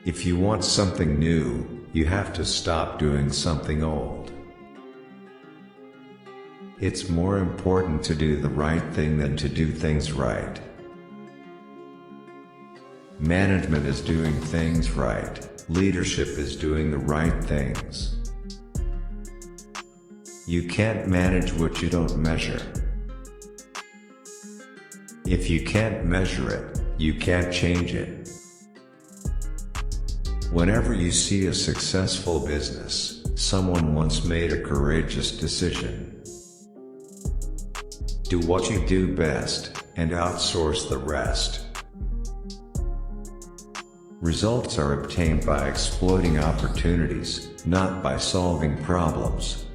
If you want something new, you have to stop doing something old. It's more important to do the right thing than to do things right. Management is doing things right. Leadership is doing the right things. You can't manage what you don't measure. If you can't measure it, you can't change it. Whenever you see a successful business, someone once made a courageous decision. Do what you do best, and outsource the rest. Results are obtained by exploiting opportunities, not by solving problems.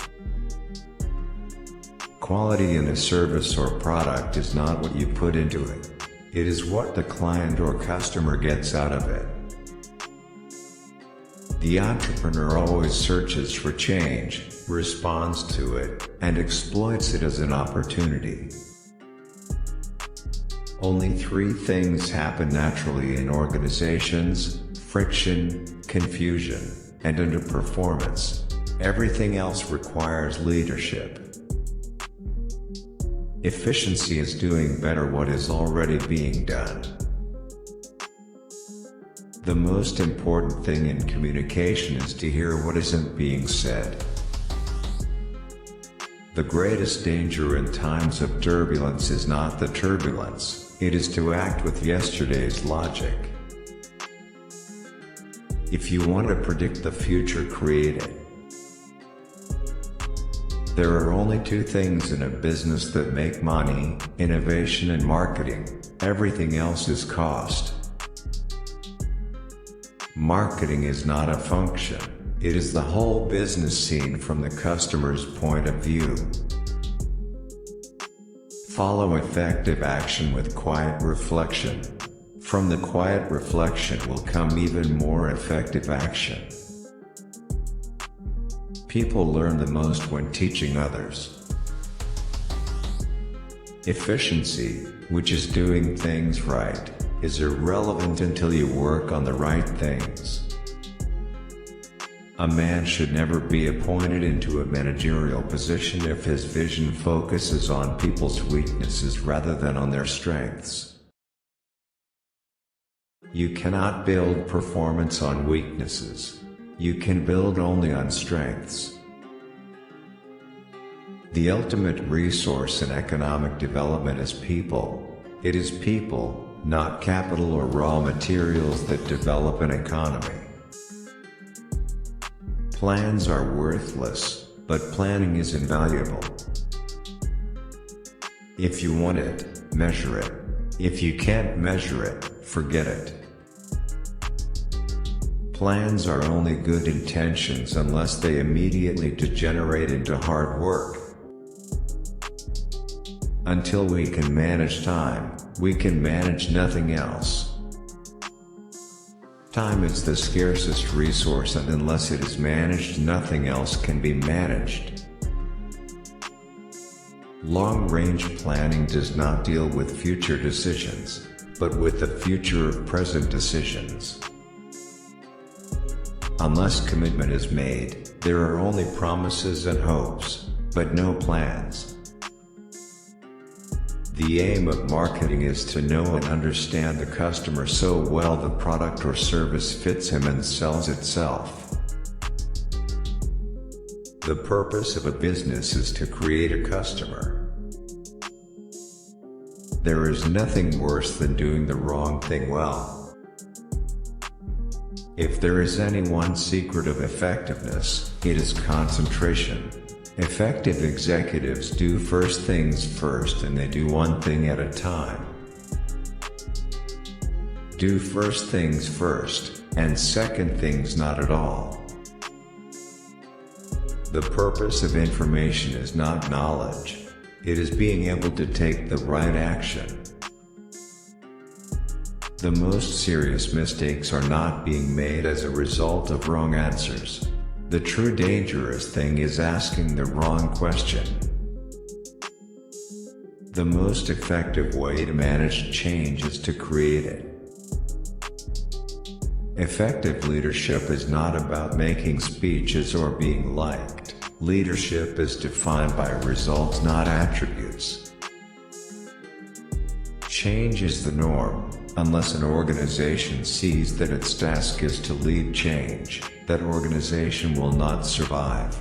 Quality in a service or product is not what you put into it. It is what the client or customer gets out of it. The entrepreneur always searches for change, responds to it, and exploits it as an opportunity. Only three things happen naturally in organizations: friction, confusion, and underperformance. Everything else requires leadership. Efficiency is doing better what is already being done. The most important thing in communication is to hear what isn't being said. The greatest danger in times of turbulence is not the turbulence, it is to act with yesterday's logic. If you want to predict the future, create it. There are only two things in a business that make money: innovation and marketing. Everything else is cost. Marketing is not a function, it is the whole business seen from the customer's point of view. Follow effective action with quiet reflection. From the quiet reflection will come even more effective action. People learn the most when teaching others. Efficiency, which is doing things right, is irrelevant until you work on the right things. A man should never be appointed into a managerial position if his vision focuses on people's weaknesses rather than on their strengths. You cannot build performance on weaknesses. You can build only on strengths. The ultimate resource in economic development is people. It is people, not capital or raw materials, that develop an economy. Plans are worthless, but planning is invaluable. If you want it, measure it. If you can't measure it, forget it. Plans are only good intentions unless they immediately degenerate into hard work. Until we can manage time, we can manage nothing else. Time is the scarcest resource, and unless it is managed, nothing else can be managed. Long-range planning does not deal with future decisions, but with the future of present decisions. Unless commitment is made, there are only promises and hopes, but no plans. The aim of marketing is to know and understand the customer so well the product or service fits him and sells itself. The purpose of a business is to create a customer. There is nothing worse than doing the wrong thing well. If there is any one secret of effectiveness, it is concentration. Effective executives do first things first, and they do one thing at a time. Do first things first, and second things not at all. The purpose of information is not knowledge. It is being able to take the right action. The most serious mistakes are not being made as a result of wrong answers. The true dangerous thing is asking the wrong question. The most effective way to manage change is to create it. Effective leadership is not about making speeches or being liked. Leadership is defined by results, not attributes. Change is the norm. Unless an organization sees that its task is to lead change, that organization will not survive.